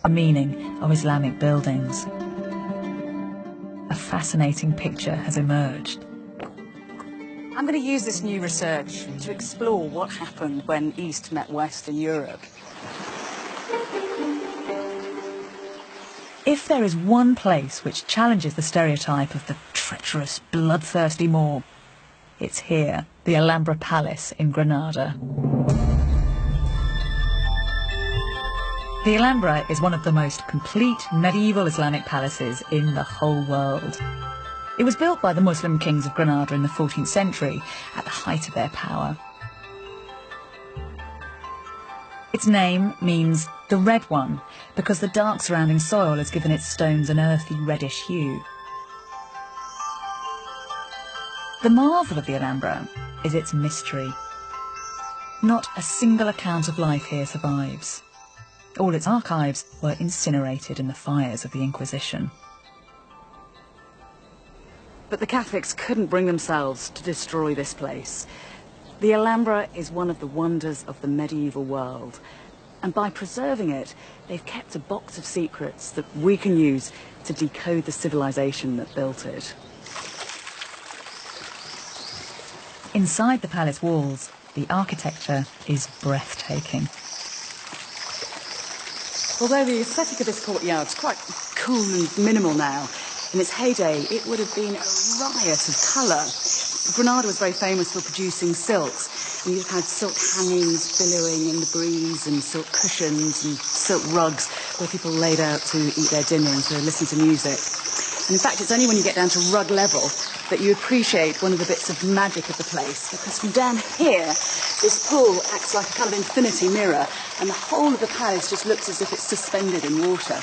the meaning of Islamic buildings. A fascinating picture has emerged. I'm going to use this new research to explore what happened when East met West in Europe. If there is one place which challenges the stereotype of the treacherous, bloodthirsty Moor, it's here, the Alhambra Palace in Granada. The Alhambra is one of the most complete medieval Islamic palaces in the whole world. It was built by the Muslim kings of Granada in the 14th century, at the height of their power. Its name means the red one, because the dark surrounding soil has given its stones an earthy reddish hue. The marvel of the Alhambra is its mystery. Not a single account of life here survives. All its archives were incinerated in the fires of the Inquisition. But the Catholics couldn't bring themselves to destroy this place. The Alhambra is one of the wonders of the medieval world. And by preserving it, they've kept a box of secrets that we can use to decode the civilization that built it. Inside the palace walls, the architecture is breathtaking. Although the aesthetic of this courtyard is quite cool and minimal now, in its heyday, it would have been a riot of colour. Granada was very famous for producing silks, and you've had silk hangings billowing in the breeze, and silk cushions and silk rugs where people laid out to eat their dinner and to listen to music. And in fact, it's only when you get down to rug level that you appreciate one of the bits of magic of the place, because from down here, this pool acts like a kind of infinity mirror, and the whole of the palace just looks as if it's suspended in water.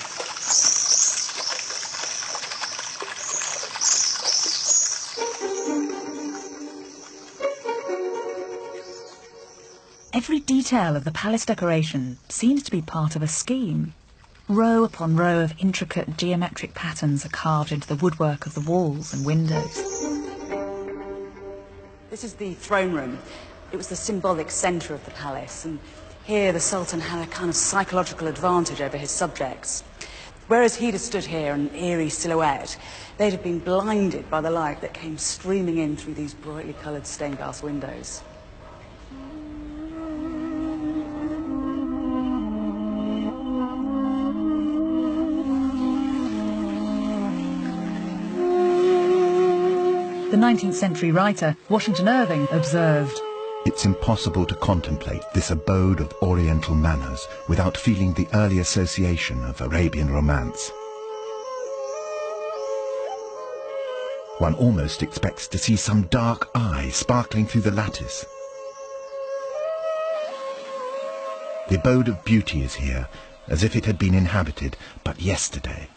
Every detail of the palace decoration seems to be part of a scheme. Row upon row of intricate geometric patterns are carved into the woodwork of the walls and windows. This is the throne room. It was the symbolic centre of the palace, and here the Sultan had a kind of psychological advantage over his subjects. Whereas he'd have stood here, an eerie silhouette, they'd have been blinded by the light that came streaming in through these brightly coloured stained glass windows. The 19th century writer Washington Irving observed, "It's impossible to contemplate this abode of Oriental manners without feeling the early association of Arabian romance. One almost expects to see some dark eye sparkling through the lattice. The abode of beauty is here, as if it had been inhabited but yesterday."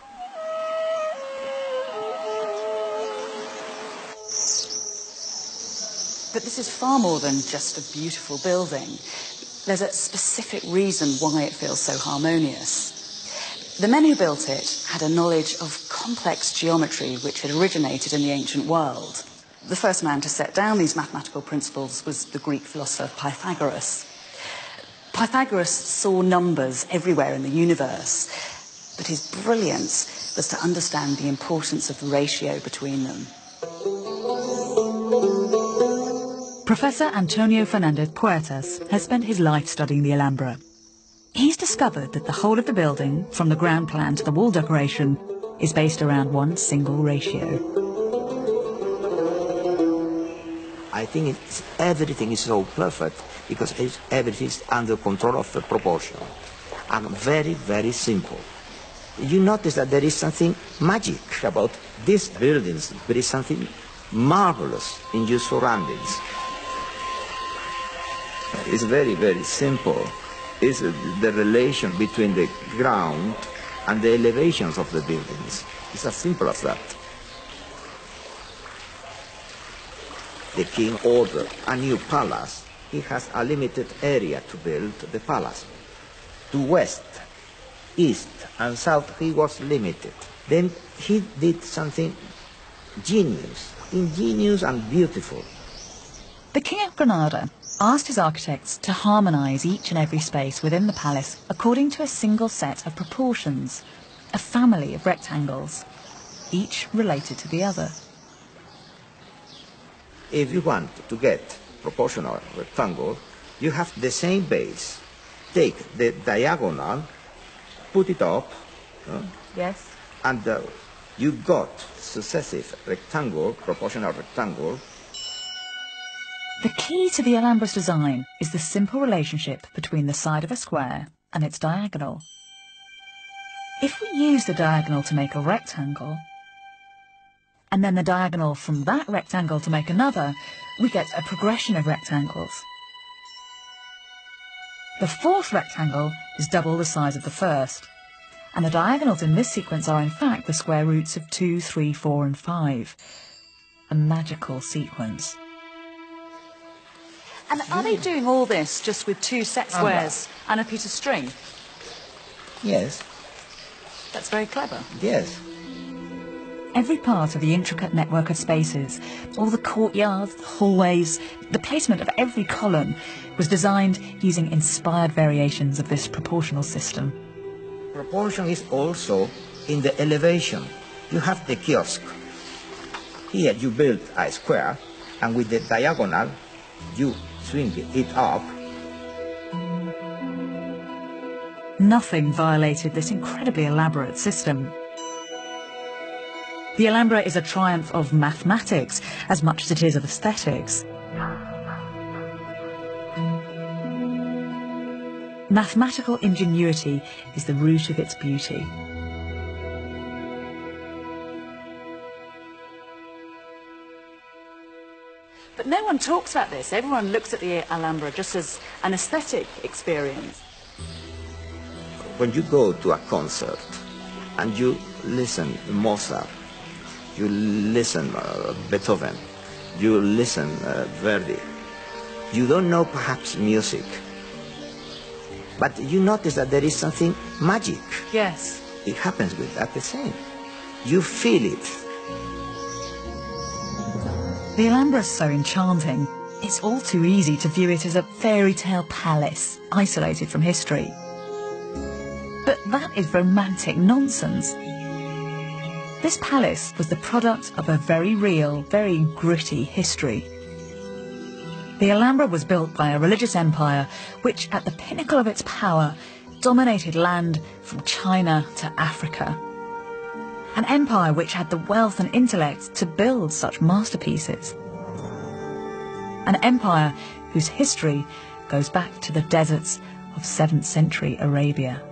But this is far more than just a beautiful building. There's a specific reason why it feels so harmonious. The men who built it had a knowledge of complex geometry which had originated in the ancient world. The first man to set down these mathematical principles was the Greek philosopher Pythagoras. Pythagoras saw numbers everywhere in the universe, but his brilliance was to understand the importance of the ratio between them. Professor Antonio Fernandez Puertas has spent his life studying the Alhambra. He's discovered that the whole of the building, from the ground plan to the wall decoration, is based around one single ratio. I think everything is so perfect because everything is under control of the proportion and very, very simple. You notice that there is something magic about these buildings. There is something marvelous in your surroundings. It's very, very simple. It's the relation between the ground and the elevations of the buildings. It's as simple as that. The king ordered a new palace. He has a limited area to build the palace. To west, east, and south he was limited. Then he did something ingenious and beautiful. The King of Granada asked his architects to harmonise each and every space within the palace according to a single set of proportions, a family of rectangles, each related to the other. If you want to get proportional rectangle, you have the same base. Take the diagonal, put it up, Yes. and you got successive rectangle, proportional rectangle. The key to the Alhambra's design is the simple relationship between the side of a square and its diagonal. If we use the diagonal to make a rectangle, and then the diagonal from that rectangle to make another, we get a progression of rectangles. The fourth rectangle is double the size of the first, and the diagonals in this sequence are in fact the square roots of 2, 3, 4 and 5. A magical sequence. And are they doing all this just with 2 set squares and a piece of string? Yes, That's very clever. yes. Every part of the intricate network of spaces, all the courtyards, the hallways, the placement of every column was designed using inspired variations of this proportional system. Proportion is also in the elevation. You have the kiosk. Here you build a square, and with the diagonal, you swing it up. Nothing violated this incredibly elaborate system. The Alhambra is a triumph of mathematics as much as it is of aesthetics. Mathematical ingenuity is the root of its beauty. But no one talks about this. Everyone looks at the Alhambra just as an aesthetic experience. When you go to a concert and you listen Mozart, you listen Beethoven, you listen Verdi, you don't know perhaps music, but you notice that there is something magic. Yes. It happens with that the same. You feel it. The Alhambra is so enchanting, it's all too easy to view it as a fairy tale palace, isolated from history. But that is romantic nonsense. This palace was the product of a very real, very gritty history. The Alhambra was built by a religious empire which, at the pinnacle of its power, dominated land from China to Africa. An empire which had the wealth and intellect to build such masterpieces. An empire whose history goes back to the deserts of 7th century Arabia.